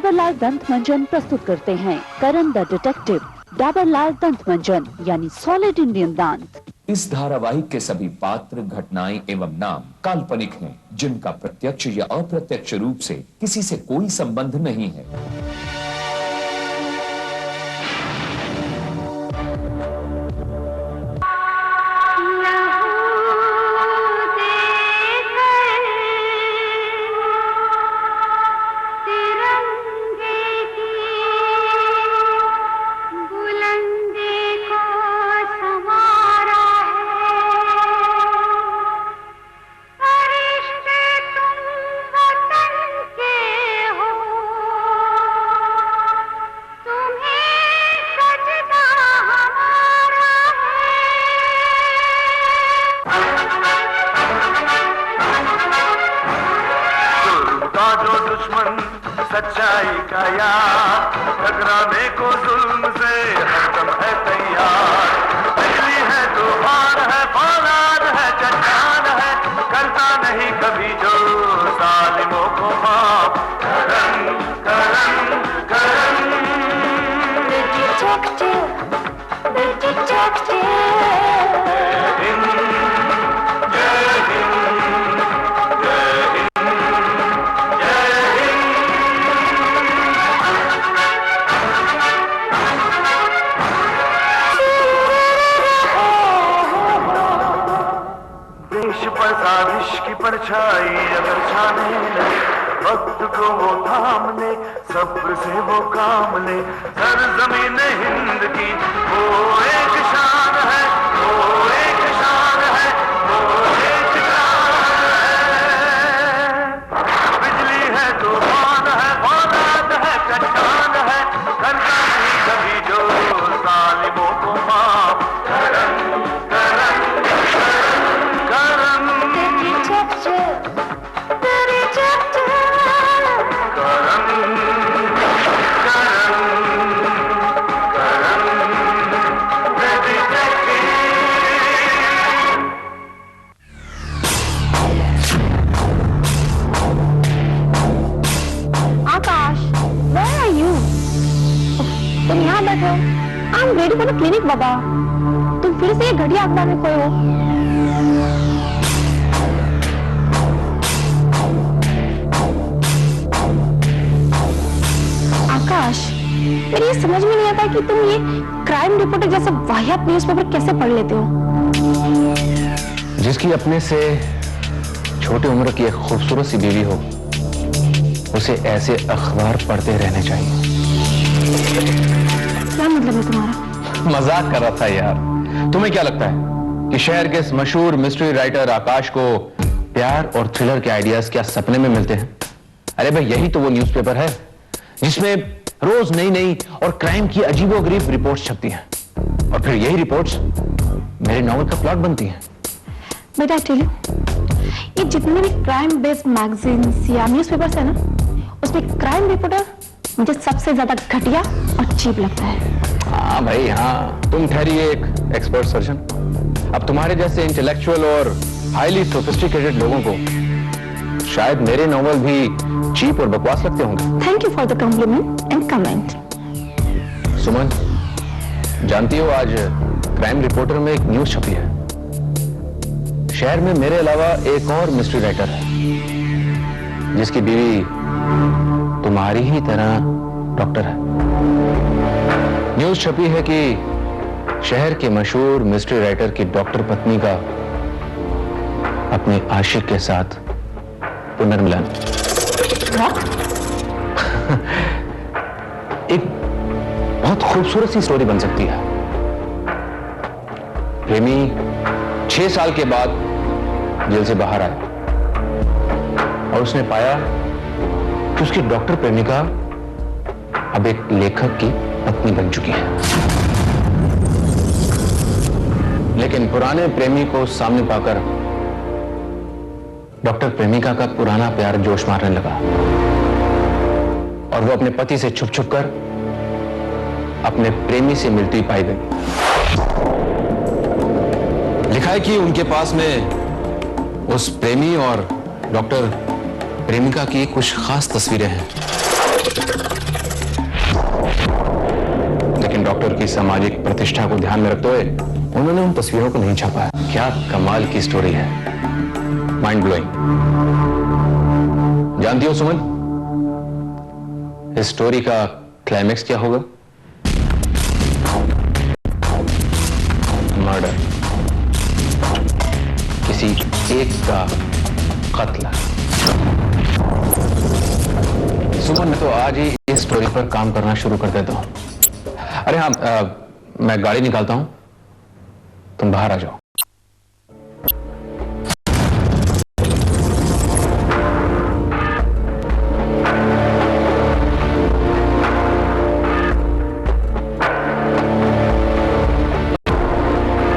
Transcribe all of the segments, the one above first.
डाबर लाल दंत मंजन प्रस्तुत करते हैं करण द डिटेक्टिव। डाबर लाल दंत मंजन यानी सॉलिड इंडियन दांत। इस धारावाहिक के सभी पात्र, घटनाएं एवं नाम काल्पनिक हैं, जिनका प्रत्यक्ष या अप्रत्यक्ष रूप से किसी से कोई संबंध नहीं है। सच्चाई का यार टकराने को जुल्म से हरदम है तैयार। बिजली है, तूफान है, फौलाद है, चट्टान है, करता नहीं कभी जो जालिमों को माफ। करण करण करण The detective पर साजिश की परछाई अगर छाने लगे, वक्त को वो थाम ले, सब्र से वो काम ले। सरज़मीन हिंद की वो एक शान है, वो एक शान है, वो एक शान है। बिजली है, तूफान है, फौलाद है, चट्टान है, करता नहीं कभी जो जालिमों को माफ। करण करण तुम यहाँ बैठे हो। I am ready for the clinic बाबा। तुम फिर से ये घटिया अखबार में खोए हो। आकाश, मेरी ये समझ में नहीं आता कि तुम ये क्राइम रिपोर्टर जैसा वाहियात न्यूज़पेपर कैसे पढ़ लेते हो। जिसकी अपने से छोटी उम्र की एक खूबसूरत सी बीवी हो, उसे ऐसे अखबार पढ़ते रहने चाहिए। क्या मतलब है तुम्हारा? मजाक कर रहा था यार। तुम्हें क्या लगता है कि शहर के इस मशहूर मिस्ट्री राइटर आकाश को प्यार और थ्रिलर के आइडियाज क्या सपने में मिलते हैं? अरे भाई, यही तो वो न्यूज़पेपर है जिसमें रोज नई नई और क्राइम की अजीबोगरीब रिपोर्ट्स छपती हैं, और फिर यही रिपोर्ट्स मेरे नॉवल का प्लॉट बनती हैं। बेटा, टेल यू, ये जितने भी क्राइम बेस्ड मैगजीन्स या न्यूज़पेपर्स है ना, उसमें क्राइम रिपोर्टर मुझे सबसे ज्यादा घटिया और चीप लगता है। हाँ भाई हाँ, तुम ठहरी एक एक्सपर्ट सर्जन। अब तुम्हारे जैसे इंटेलेक्चुअल और हाईली सोफिस्टिकेटेड लोगों को शायद मेरे नॉवल भी चीप और बकवास लगते होंगे। Thank you for the compliment and comment. Suman, जानती हो आज क्राइम रिपोर्टर में एक न्यूज छपी है। शहर में मेरे अलावा एक और मिस्ट्री राइटर है जिसकी बीवी तुम्हारी ही तरह डॉक्टर है। न्यूज छपी है कि शहर के मशहूर मिस्ट्री राइटर की डॉक्टर पत्नी का अपने आशिक के साथ पुनर्मिलन। एक बहुत खूबसूरत सी स्टोरी बन सकती है। प्रेमी 6 साल के बाद जेल से बाहर आया और उसने पाया कि उसकी डॉक्टर प्रेमिका अब एक लेखक की पत्नी बन चुकी है। लेकिन पुराने प्रेमी को सामने पाकर डॉक्टर प्रेमिका का पुराना प्यार जोश मारने लगा और वो अपने पति से छुप छुप कर अपने प्रेमी से मिलती पाई गई। लिखा है कि उनके पास में उस प्रेमी और डॉक्टर प्रेमिका की कुछ खास तस्वीरें हैं। डॉक्टर की सामाजिक प्रतिष्ठा को ध्यान में रखते हुए उन्होंने उन तस्वीरों को नहीं छापा। क्या कमाल की स्टोरी है, माइंड ब्लोइंग। जानती हो सुमन, इस स्टोरी का क्लाइमेक्स क्या होगा? मर्डर, किसी एक का कत्ल। सुमन, मैं तो आज ही इस स्टोरी पर काम करना शुरू कर देता हूं। अरे हाँ, मैं गाड़ी निकालता हूं, तुम बाहर आ जाओ।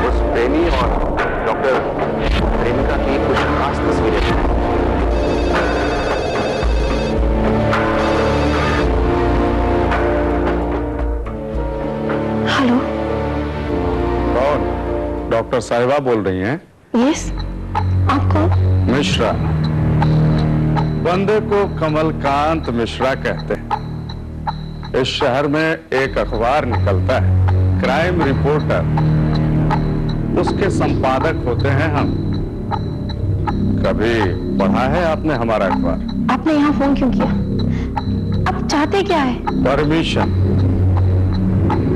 उस प्रेमी और डॉक्टर प्रेमिका की कुछ खास तस्वीरें हैं। हेलो। कौन? डॉक्टर साहिबा बोल रही हैं? यस, आप कौन? मिश्रा। बंदे को कमलकांत मिश्रा कहते हैं। इस शहर में एक अखबार निकलता है, क्राइम रिपोर्टर। उसके संपादक होते हैं हम। कभी पढ़ा है आपने हमारा अखबार? आपने यहाँ फोन क्यों किया? आप चाहते क्या है? परमिशन।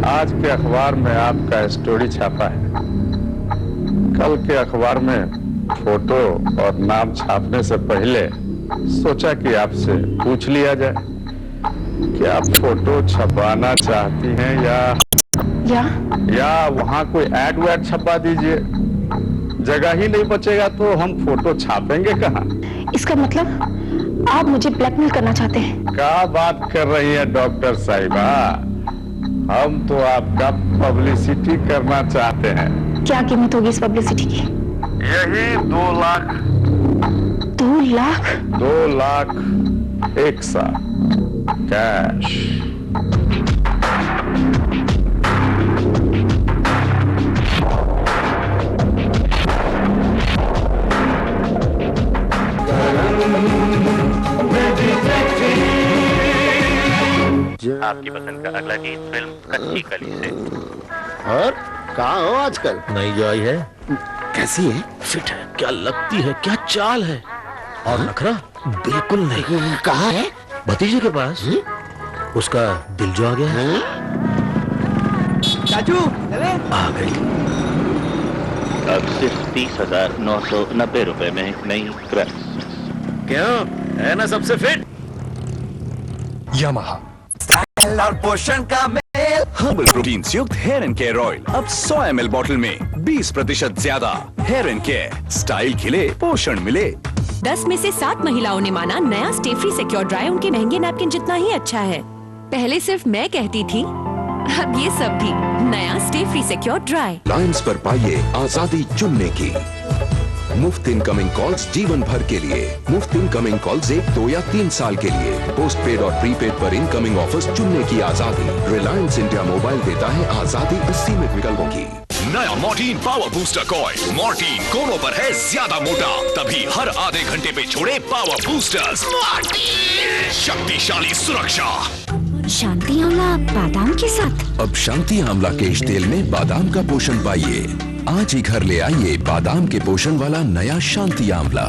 आज के अखबार में आपका स्टोरी छापा है। कल के अखबार में फोटो और नाम छापने से पहले सोचा कि आपसे पूछ लिया जाए कि आप फोटो छपवाना चाहती हैं या वहां कोई एड वैड छपवा दीजिए। जगह ही नहीं बचेगा तो हम फोटो छापेंगे कहाँ? इसका मतलब आप मुझे ब्लैकमेल करना चाहते हैं? क्या बात कर रही है डॉक्टर साहिबा? हम तो आपका पब्लिसिटी करना चाहते हैं। क्या कीमत होगी इस पब्लिसिटी की? यही 2 लाख। 2 लाख? 2 लाख एक साथ कैश। आपकी पसंद का अगला गीत फिल्म कच्ची कली से। और कहाँ हो आजकल? नई जो आई है कैसी है? फिट है, क्या लगती है, क्या चाल है, और नखरा बिल्कुल नहीं। कहाँ है? भतीजे के पास। उसका दिल जो आ गया है। चाचू आ गई। अब सिर्फ 30,990 रुपए में नई क्रश। क्यों, है ना सबसे फिट? यामाहा और पोषण का मेल। हर्बल प्रोटीन युक्त हेयर एंड केयर ऑयल अब 100 ml बॉटल में 20% ज्यादा। हेयर एंड केयर, स्टाइल खिले, पोषण मिले। 10 में से 7 महिलाओं ने माना नया स्टे फ्री सिक्योर ड्राई उनके महंगे नैपकिन जितना ही अच्छा है। पहले सिर्फ मैं कहती थी, अब ये सब भी नया stay free secure dry. Lines पर पाइए आजादी चुनने की। मुफ्त इनकमिंग कॉल्स जीवन भर के लिए। मुफ्त इनकमिंग कॉल्स 1, 2 या 3 साल के लिए। पोस्ट पेड और प्रीपेड पर इनकमिंग ऑफर्स चुनने की आजादी। रिलायंस इंडिया मोबाइल देता है आजादी असीमित विकल्पों की। नया Mortein power booster coil. Mortein कोनों पर है ज्यादा मोटा, तभी हर आधे घंटे पे छोड़े पावर बूस्टर्स। शक्तिशाली सुरक्षा। शांति आंवला बादाम के साथ। अब शांति आंवला केश तेल में बादाम का पोषण पाइए। आज ही घर ले आइए बादाम के पोषण वाला नया शांति आंवला।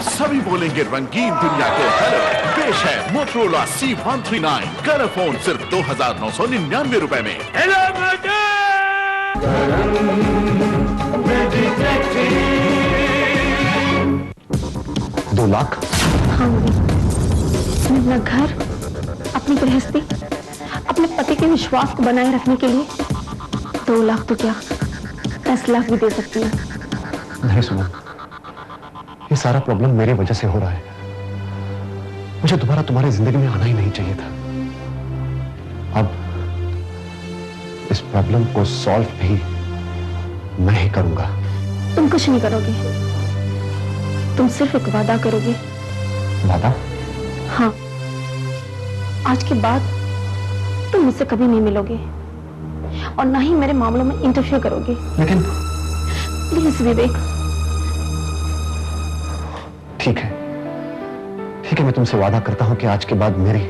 सभी बोलेंगे रंगीन दुनिया को हेलो। पेश है मोटरोला C139 कलर फोन सिर्फ 2,999 रुपए में। हेलो 2 लाख? हाँ, मैं अपना घर, अपनी गृहस्थी, अपने पति के विश्वास को बनाए रखने के लिए 2 लाख तो क्या 10 लाख भी दे सकती हूँ। नहीं सुमन, ये सारा प्रॉब्लम मेरी वजह से हो रहा है। मुझे दोबारा तुम्हारी जिंदगी में आना ही नहीं चाहिए था। अब इस प्रॉब्लम को सॉल्व भी मैं ही करूंगा। तुम कुछ नहीं करोगे, तुम सिर्फ एक वादा करोगे। वादा? हाँ, आज के बाद तुम मुझसे कभी नहीं मिलोगे और ना ही मेरे मामलों में इंटरफेयर करोगे। लेकिन प्लीज विवेक। ठीक है, मैं तुमसे वादा करता हूं कि आज के बाद मेरी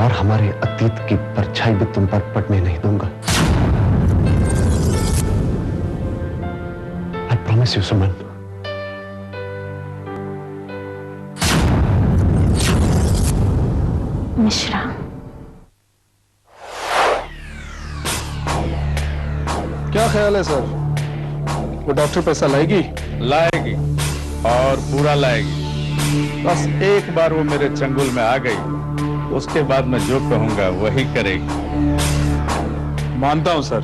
और हमारे अतीत की परछाई भी तुम पर पड़ने नहीं दूंगा। आई प्रॉमिस यू सुमन। मिश्रा, क्या ख्याल है सर, वो डॉक्टर पैसा लाएगी? लाएगी और पूरा लाएगी। बस एक बार वो मेरे चंगुल में आ गई, उसके बाद मैं जो कहूंगा वही करेगी। मानता हूं सर,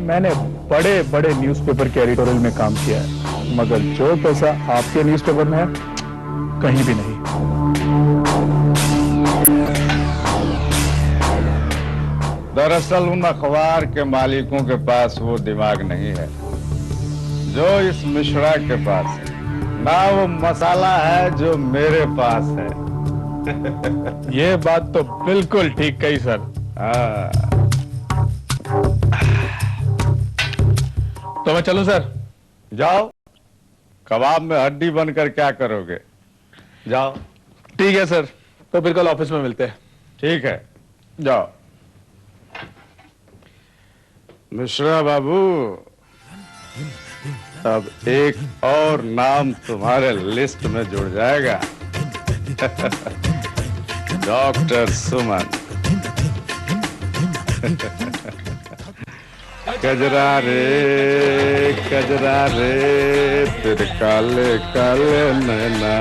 मैंने बड़े बड़े न्यूज़पेपर के एडिटोरियल में काम किया है, मगर जो पैसा आपके न्यूज़पेपर में है कहीं भी नहीं। दरअसल उन अखबार के मालिकों के पास वो दिमाग नहीं है जो इस मिश्रा के पास है, ना वो मसाला है जो मेरे पास है। ये बात तो बिल्कुल ठीक कही सर। तो मैं चलूं सर? जाओ, कबाब में हड्डी बनकर क्या करोगे, जाओ। ठीक है सर, तो फिर कल ऑफिस में मिलते हैं। ठीक है, जाओ। मिश्रा बाबू, अब एक और नाम तुम्हारे लिस्ट में जुड़ जाएगा। डॉक्टर सुमन। कजरा रे तेरे काले काले नैना।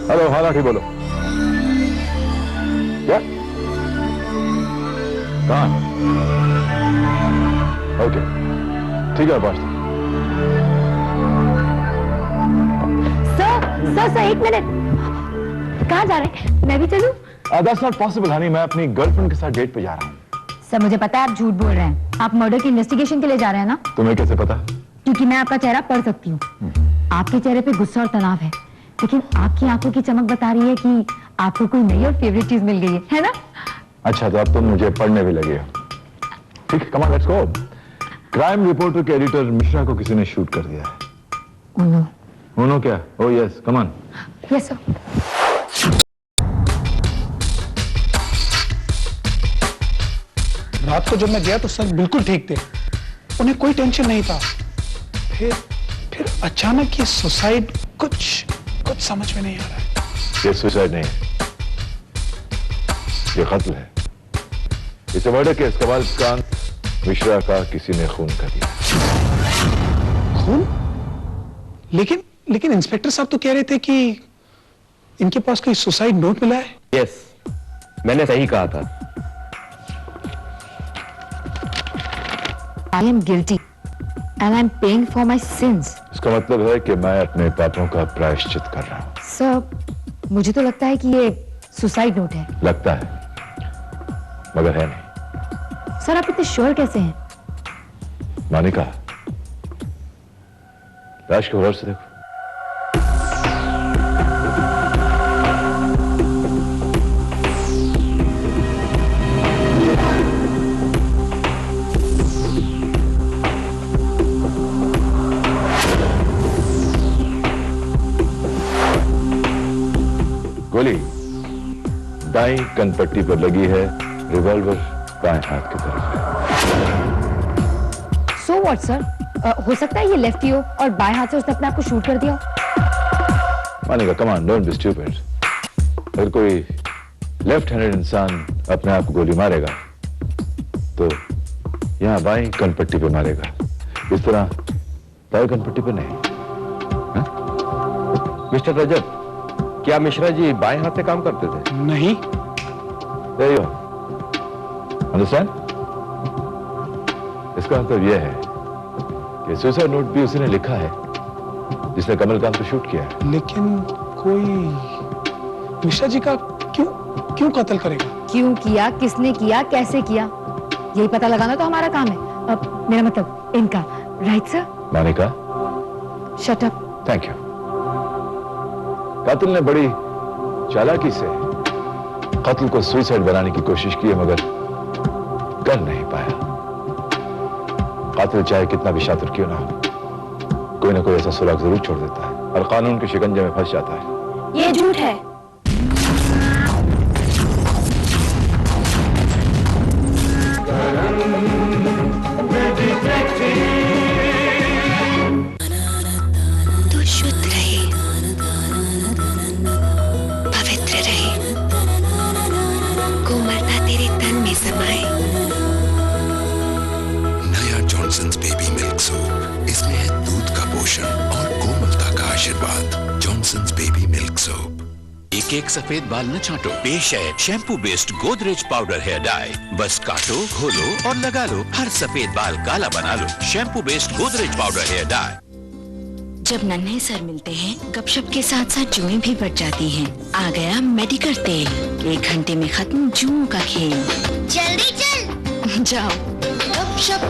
हेलो, हाँ राठी बोलो। क्या? कहाँ? ओके, ठीक है बॉस। सर, एक मिनट। कहाँ जा रहे हैं? मैं भी चलूं? That's not possible, honey. मैं अपनी गर्लफ्रेंड के साथ डेट पे जा रहा हूँ। सर, मुझे पता है आप झूठ बोल रहे हैं। आप मर्डर की इन्वेस्टिगेशन के लिए जा रहे हैं ना? तुम्हें कैसे पता? क्योंकि मैं आपका चेहरा पढ़ सकती हूँ। आपके चेहरे पे गुस्सा और तनाव है, लेकिन आपकी आंखों की चमक बता रही है कि आपको कोई नई और फेवरेट चीज मिल गई है ना? अच्छा, तो अब तुम मुझे पढ़ने भी लगे हो। ठीक है, come on, let's go. Crime reporter के एडिटर मिश्रा को किसी ने शूट कर दिया है। उनो क्या? Oh yes, come on. Yes sir. रात को जब मैं गया तो सर बिल्कुल ठीक थे, उन्हें कोई टेंशन नहीं था। फिर अचानक ये सुसाइड, कुछ समझ में नहीं आ रहा है। ये सुसाइड नहीं है, ये कत्ल है। इस मर्डर केस कमालकांत मिश्रा का किसी ने खून कर दिया। खून? लेकिन इंस्पेक्टर साहब तो कह रहे थे कि इनके पास कोई सुसाइड नोट मिला है। यस, मैंने सही कहा था। I am guilty and I am paying for my sins. इसका मतलब है कि मैं अपने पापों का प्रायश्चित कर रहा हूँ। सर, मुझे तो लगता है कि ये सुसाइड नोट है। लगता है, मगर है नहीं। सर, आप इतने श्योर कैसे हैं? माने कहा, लाश को गौर से देखो। गोली दाई कनपट्टी पर लगी है, रिवॉल्वर बाएं हाथ की तरफ है। सो व्हाट सर, हो सकता है ये लेफ्टी हो और बाएं हाथ से उसने अपने आप को शूट कर दिया हो। मानेगा, come on, don't be stupid. अगर कोई लेफ्ट हैंडेड इंसान अपने आप को गोली मारेगा तो यहां बाएं कनपट्टी पे मारेगा, इस तरह दाएं कनपट्टी पे नहीं। मिस्टर रजब, क्या मिश्रा जी बाएं हाथ से काम करते थे? नहीं। अंडरस्टैंड? इसका मतलब यह है कि सुसाइड नोट भी उसी ने लिखा है जिसने कमलकांत को शूट किया है। लेकिन कोई मिश्रा जी का क्यों कत्ल करेगा? क्यों किया, किसने किया, कैसे किया, यही पता लगाना तो हमारा काम है। मेरा मतलब इनका। Right sir? Manika, shut up. Thank you. कातिल ने बड़ी चालाकी से कत्ल को सुसाइड बनाने की कोशिश की है, मगर कर नहीं पाया। कातिल चाहे कितना भी शातिर क्यों ना हो, कोई ना कोई ऐसा सुराग जरूर छोड़ देता है और कानून के शिकंजे में फंस जाता है। ये झूठ है। तू शुद्ध रहे, पवित्र रहे, कोमलता तेरे तन में समाए। नया जॉनसन्स बेबी मिल्क सोप, इसमें है दूध का पोषण और कोमलता का आशीर्वाद। Johnson's baby milk soap. एक एक सफेद बाल न छांटो, पेश है shampoo based Godrej powder hair dye. बस काटो, घोलो और लगा लो, हर सफेद बाल काला बना लो। Shampoo based Godrej powder hair dye. जब नन्हे सर मिलते हैं, गपशप के साथ साथ जुएं भी बढ़ जाती हैं। आ गया मेडिकर तेल, 1 घंटे में खत्म जुओं का खेल। जल्दी चल जाओ,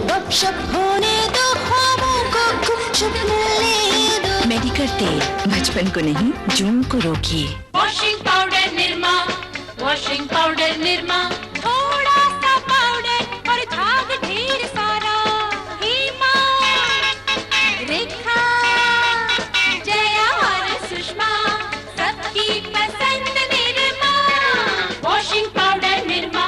गपशप होने दो, ख्वाबों को गुपचुप मिलने दो। मेडिकर तेल, बचपन को नहीं जुओं को रोकिए। Washing powder Nirma, washing powder Nirma, थोड़ा सा पाउडर और झाग ढेर सारा। हीमा, रेखा, जया और सुषमा, सबकी पसंद निरमा। Washing powder Nirma,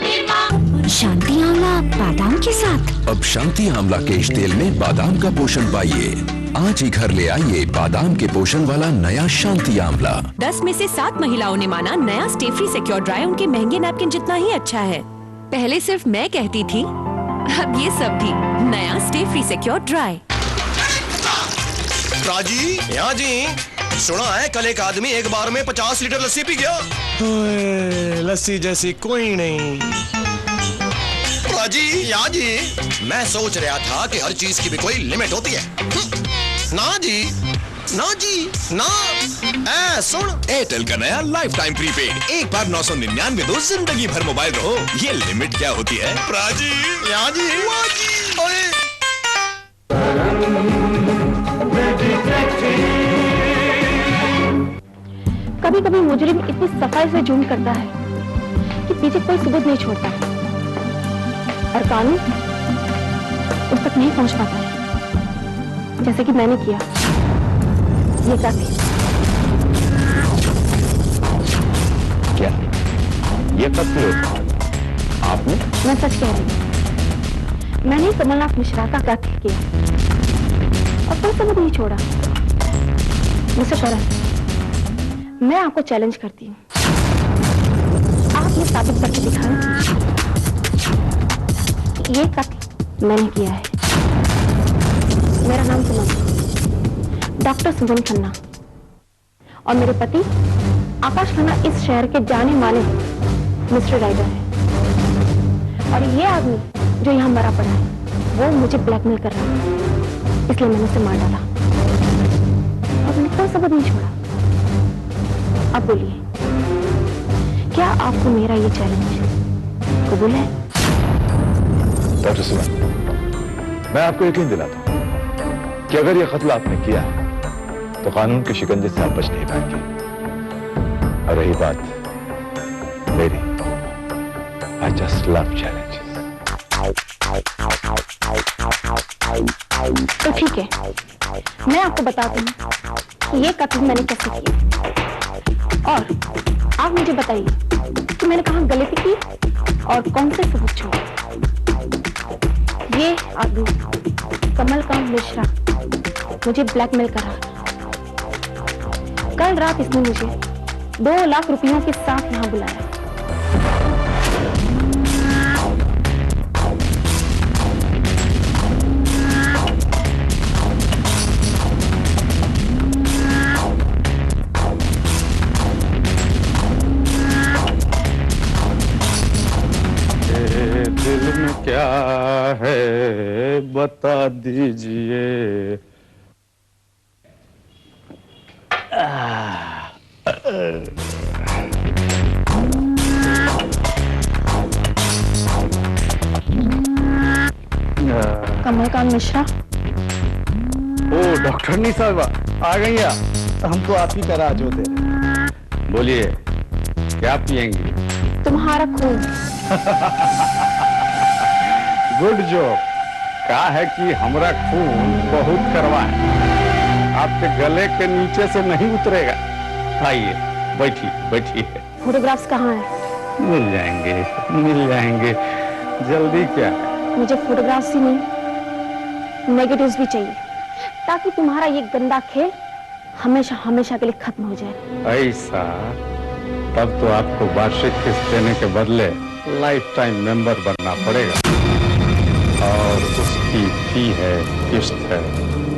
Nirma. शांति आंवला बादाम के साथ। अब शांति आंवला केश तेल में बादाम का पोषण पाइए। आज ही घर ले आइए बादाम के पोषण वाला नया शांति आंवला। 10 में से 7 महिलाओं ने माना नया स्टेफ्री सिक्योर ड्राई उनके महंगे नैपकिन जितना ही अच्छा है। पहले सिर्फ मैं कहती थी, अब ये सब भी। नया स्टेफ्री सिक्योर ड्राई। राजी, यहाँ जी, सुना है कल एक आदमी एक बार में 50 लीटर लस्सी पी गया। लस्सी जैसी कोई नहीं। राजी, यहाँ जी, मैं सोच रहा था कि हर चीज की भी कोई लिमिट होती है। ना जी, ना जी, ना। सुन, एयरटेल का नया लाइफ टाइम प्रीपेड, एक बार 999 दो, जिंदगी भर मोबाइल रहो। ये लिमिट क्या होती है? राजी, यहाँ जी, वहाँ जी। कभी कभी मुजरिम इतनी सफाई से जुर्म करता है कि पीछे कोई सबूत नहीं छोड़ता और कानून उस तक नहीं पहुंच पाता है, जैसे कि मैंने किया। ये काफी। क्या ये कत्ल आपने? मैं सच कह रही हूँ, मैंने कमलनाथ मिश्रा का कत्ल किया और कोई सबूत नहीं छोड़ा। मिस्टर करण, मैं आपको चैलेंज करती हूँ, आप ये साबित करके दिखाएं कि ये कत्ल मैंने किया है। मेरा नाम सुमन, डॉक्टर सुमन खन्ना, और मेरे पति आकाश खन्ना इस शहर के जाने माने मिस्ट्री राइटर हैं। और ये आदमी जो यहाँ मरा पड़ा है, वो मुझे ब्लैकमेल कर रहा है, इसलिए मैंने उसे मार डाला और मैंने कोई सबूत नहीं छोड़ा। अब बोलिए, क्या आपको मेरा ये चैलेंज कबूल है? डॉक्टर सुमन, मैं आपको यकीन दिलाता हूं कि अगर ये कत्ल आपने किया है तो कानून के शिकंजे से आप बच नहीं पाएंगे। और रही बात मेरी, I just love challenges. तो ठीक है, मैं आपको बताती हूँ कि ये कत्ल मैंने कैसे किया, और आप मुझे बताइए और कौन से सबूत छोड़े? ये आदमी कमलकांत मिश्रा मुझे ब्लैकमेल कर रहा था। कल रात इसने मुझे 2 लाख रुपयों के साथ यहाँ बुलाया। दिल में क्या है बता दीजिए। कमलकांत मिश्रा। ओ डॉक्टरनी साहबा आ गई हैं। हम तो आप ही का राज होते हैं। बोलिए क्या पिएंगी? तुम्हारा खून। Good job. कहा है कि हमारा खून बहुत करवा है, आपके गले के नीचे से नहीं उतरेगा। आइए बैठिए बैठिए। फोटोग्राफ्स कहाँ हैं? मिल जाएंगे जल्दी क्या है? मुझे फोटोग्राफ्स ही नहीं, नेगेटिव्स भी चाहिए, ताकि तुम्हारा ये गंदा खेल हमेशा हमेशा के लिए खत्म हो जाए। ऐसा? तब तो आपको वार्षिक किस्त देने के बदले लाइफ टाइम मेंबर बनना पड़ेगा, और उसकी फी है, किस्त है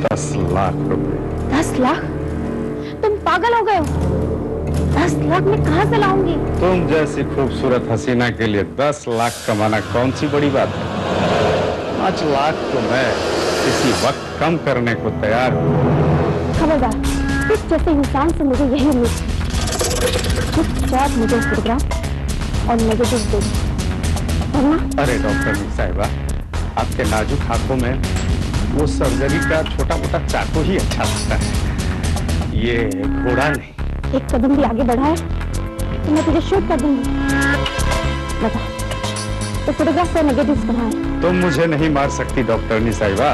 10 लाख रुपए। 10 लाख? तुम पागल हो गए हो? 10 लाख में कहाँ से लाऊंगी? तुम जैसी खूबसूरत हसीना के लिए 10 लाख कमाना कौन सी बड़ी बात है। 5 लाख तो मैं किसी वक्त कम करने को तैयार हूँ। खबरदार, इस जैसे इंसान से मुझे यही उम्मीद थी। चुपचाप मुझे फोटोग्राफ और नेगेटिव दे दो, वरना। अरे डॉक्टर साहिबा, आपके नाजुक हाथों में वो सर्जरी का छोटा मोटा चाकू ही अच्छा लगता है, ये घोड़ा नहीं। एक कदम भी आगे बढ़ा है तो मैं तुझे शूट कर दूंगी। बता, तो फोटोग्राफ और नेगेटिव्स कहाँ हैं? तुम मुझे नहीं मार सकती डॉक्टरनी साहिबा।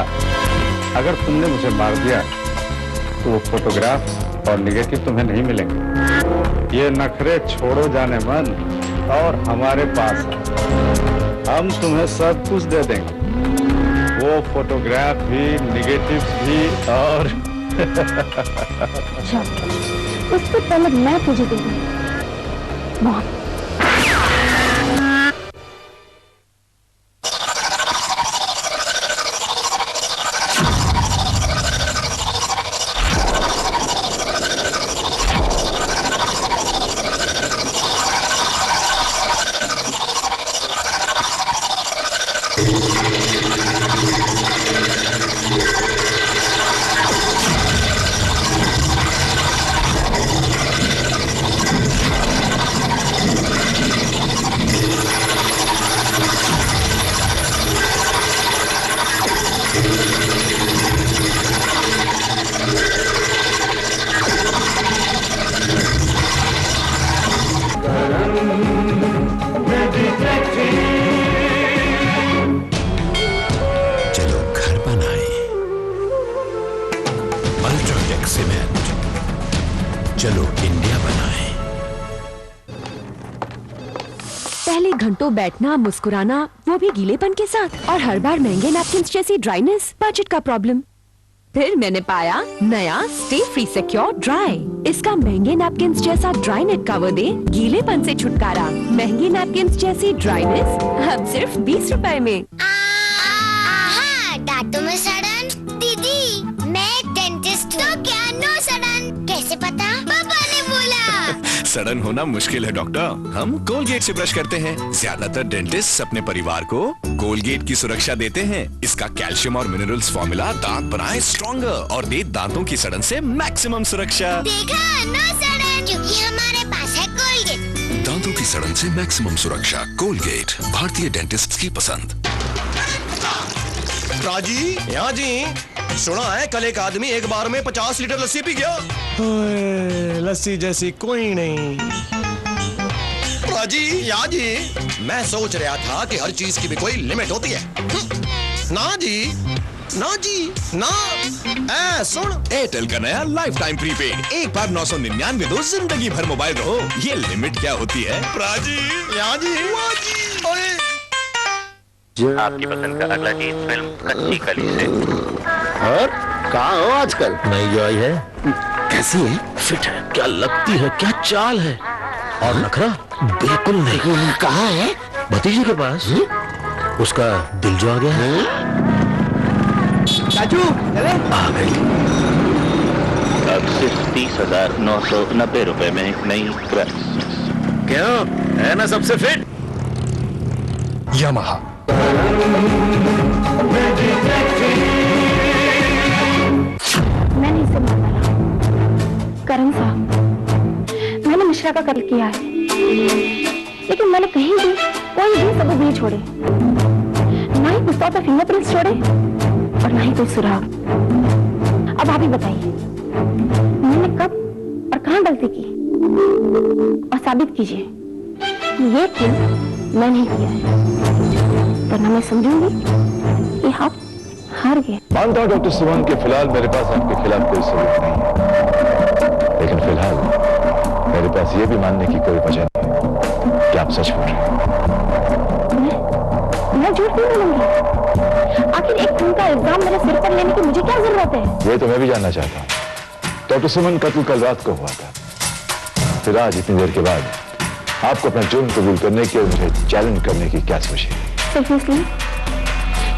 अगर तुमने मुझे मार दिया तो वो फोटोग्राफ और नेगेटिव तुम्हें नहीं मिलेंगे। ये नखरे छोड़ो जाने मन, और हमारे पास है। हम तुम्हें सब कुछ दे देंगे, वो फोटोग्राफ भी, नेगेटिव्स भी, और अच्छा, उससे पहले मैं तुझे दे दूंगी। चलो इंडिया बनाए। पहले घंटों बैठना, मुस्कुराना, वो भी गीलेपन के साथ, और हर बार महंगे नैपकिन्स जैसी ड्राइनेस, बजट का प्रॉब्लम। फिर मैंने पाया नया स्टे फ्री सिक्योर ड्राई। इसका महंगे नैपकिन्स जैसा ड्राई नेट कवर दे गीलेपन से छुटकारा। महंगे नैपकिन्स जैसी ड्राइनेस अब सिर्फ 20 रुपए में। दांतों में सड़न? दीदी, मैं डेंटिस्ट हूँ। तो क्या नो सड़न? कैसे पता? पापा ने बोला। सड़न होना मुश्किल है डॉक्टर, हम कोलगेट से ब्रश करते हैं। ज्यादातर डेंटिस्ट अपने परिवार को कोलगेट की सुरक्षा देते हैं। इसका कैल्शियम और मिनरल्स फॉर्मूला दांत बनाए स्ट्रॉन्गर और दे दांतों की सड़न से मैक्सिमम सुरक्षा। देखा, नो सड़न, क्योंकि हमारे पास है कोलगेट। दांतों की सड़न से मैक्सिमम सुरक्षा। कोलगेट, भारतीय डेंटिस्ट की पसंद। राजी, यहाँ जी, सुना है कल एक आदमी एक बार में 50 लीटर लस्सी पी गया। लस्सी जैसी कोई नहीं। राजी, यहाँ जी, मैं सोच रहा था कि हर चीज की भी कोई लिमिट होती है। ना जी, ना जी, ना। सुन, एयरटेल का नया लाइफ टाइम प्रीपेड, एक बार 999 दो, जिंदगी भर मोबाइल रहो। ये लिमिट क्या होती है? राजी, यहाँ जी, आपकी पसंद का अगला गीत फिल्म कच्ची कली से। और कहाँ हो आजकल? नई जो आई है कैसी है? फिट है, क्या लगती है, क्या चाल है, और नखरा बिल्कुल नहीं। कहाँ है? भतीजे के पास। उसका दिल जो आ गया है। चाचू चले? आ गई। अब सिर्फ 30,990 रुपए में नई क्रश। क्यों है ना सबसे फिट? यामाहा। मैंने इसे मार डाला। करण साहब, मैंने मिश्रा का कत्ल किया है, लेकिन मैंने कहीं भी कोई भी सबूत नहीं छोड़े, ना ही पिस्तौल पे फिंगरप्रिंट्स छोड़े और ना ही कोई सुराग। अब आप ही बताइए, मैंने कब और कहां गलती की और साबित कीजिए कि ये फिल्म मैं नहीं किया है, वरना मैं समझूंगी कि आप हार गए। मानता हूं डॉक्टर सुमन के फिलहाल मेरे पास आपके खिलाफ कोई सबूत नहीं है, लेकिन फिलहाल मेरे पास ये भी मानने की कोई वजह नहीं है कि आप सच बोल रहे हैं। मैं झूठ नहीं बोलूंगी। आखिर एक खून का इल्जाम मेरे सिर पर लेने की मुझे क्या जरूरत है? ये तो मैं भी जानना चाहता हूँ। डॉक्टर सुमन कत्ल कल रात को हुआ था, फिर आज इतनी देर के बाद आपको अपना जुर्म कबूल करने की और मुझे चैलेंज करने की क्या सोची? सिर्फ इसलिए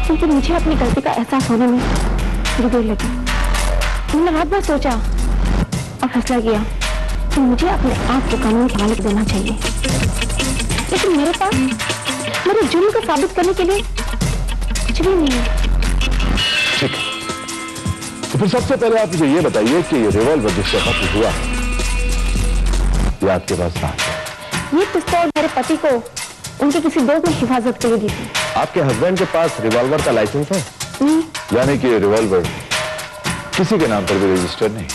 क्योंकि मुझे अपनी गलती का एहसास होने में थोड़ी देर लगी। मैंने रात भर सोचा और फैसला किया कि मुझे अपने आप को कानून के हवाले देना चाहिए, लेकिन मेरे पास मेरे जुर्म को साबित करने के लिए कुछ भी नहीं है। ठीक है, तो फिर सबसे पहले आप मुझे ये बताइए कि ये रिवॉल्वर जिससे कत्ल हुआ है, ये आपके पास कहाँ है? ये पिस्तौल मेरे पति को उनके किसी दोस्त ने हिफाजत के लिए दी थी। आपके हस्बैंड के पास रिवॉल्वर का लाइसेंस है? नहीं। यानी कि ये रिवॉल्वर किसी के नाम पर भी रजिस्टर्ड नहीं?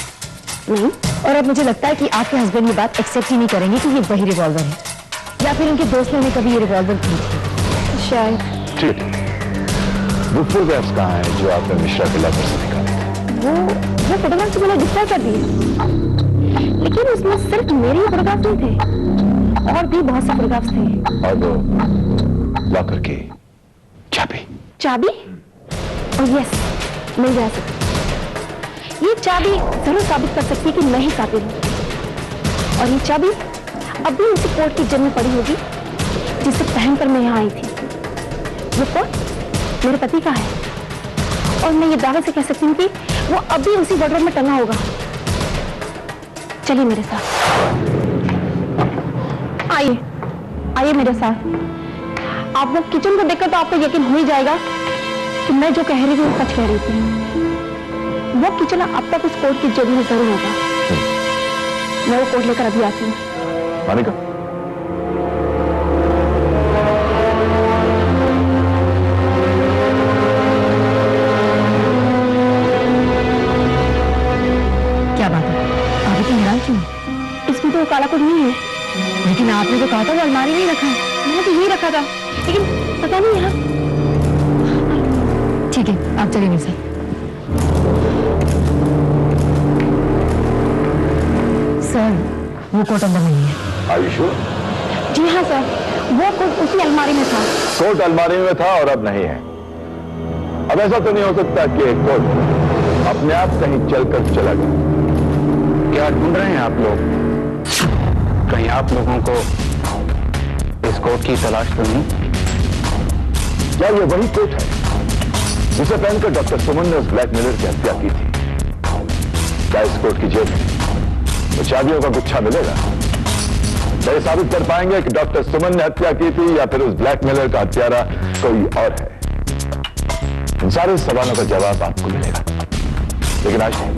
नहीं। और अब मुझे लगता है कि आपके हस्बैंड ये बात एक्सेप्ट ही नहीं करेंगे कि ये वही रिवॉल्वर है, या फिर उनके दोस्त ने कभी ये रिवॉल्वर की थी शायद। ठीक है, वो फोटोग्राफ्स कहाँ हैं जो आपने मिश्रा के लैब से निकाले? वो फोटोग्राफ्स मैंने डिस्ट्रॉय कर दिए, लेकिन उसमें सिर्फ मेरे ही फोटोग्राफ्स नहीं थे, और भी बहुत से फोटोग्राफ्स थे। और वो लॉकर की चाबी? चाबी? और यस, मिल जा सकती। ये चाबी जरूर साबित कर सकती है कि मैं ही कातिल हूँ, और ये चाबी अभी उसी कोट की जेब में पड़ी होगी जिसे पहनकर मैं यहाँ आई थी। वो कोट मेरे पति का है, और मैं ये दावे से कह सकती हूँ कि वो अभी उसी वार्डरोब में टंगा होगा। चलिए मेरे साथ, आइए आइए मेरे साथ। आप वो किचन को देखकर तो आपको यकीन हो ही जाएगा कि मैं जो कह रही थी वो सच कह रही थी। वो किचन अब तक उस कोट की जेब में जरूर होगा। मैं वो कोट लेकर अभी आती हूँ। मानिका, क्या बात है, अभी तो हैरान क्यों? इसमें तो काला कोट नहीं है। लेकिन आपने तो कहा था वो अलमारी में ही रखा है। मैंने तो यही रखा था, लेकिन पता नहीं यहाँ। ठीक है, आप चलिए मेरे साथ। सर, वो कोट अंदर नहीं है। Are you sure? जी हाँ सर, वो कोट उसी अलमारी में था। कोट अलमारी में था और अब नहीं है। अब ऐसा तो नहीं हो सकता कि एक कोट अपने आप कहीं चलकर चला गया। क्या ढूंढ रहे हैं आप लोग? कहीं आप लोगों को इस कोट की तलाश तो नहीं? क्या ये वही कोट है जिसे पहनकर डॉक्टर सुमन ने उस ब्लैकमेलर की हत्या की थी? क्या इस कोट की जेब में तो चाबियों का गुच्छा मिलेगा? क्या ये साबित कर पाएंगे कि डॉक्टर सुमन ने हत्या की थी या फिर उस ब्लैकमेलर का हत्यारा कोई और है? इन सारे सवालों का जवाब आपको मिलेगा, लेकिन आज नहीं,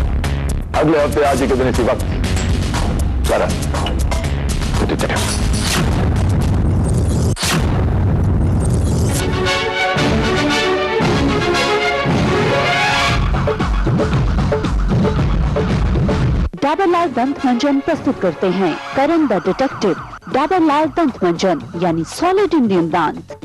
अगले हफ्ते आज ही के दिन इसी वक्त। करण, डाबर लाल दंत मंजन प्रस्तुत करते हैं करण द डिटेक्टिव। डाबर लाल दंत मंजन यानी सॉलिड इंडियन दांत।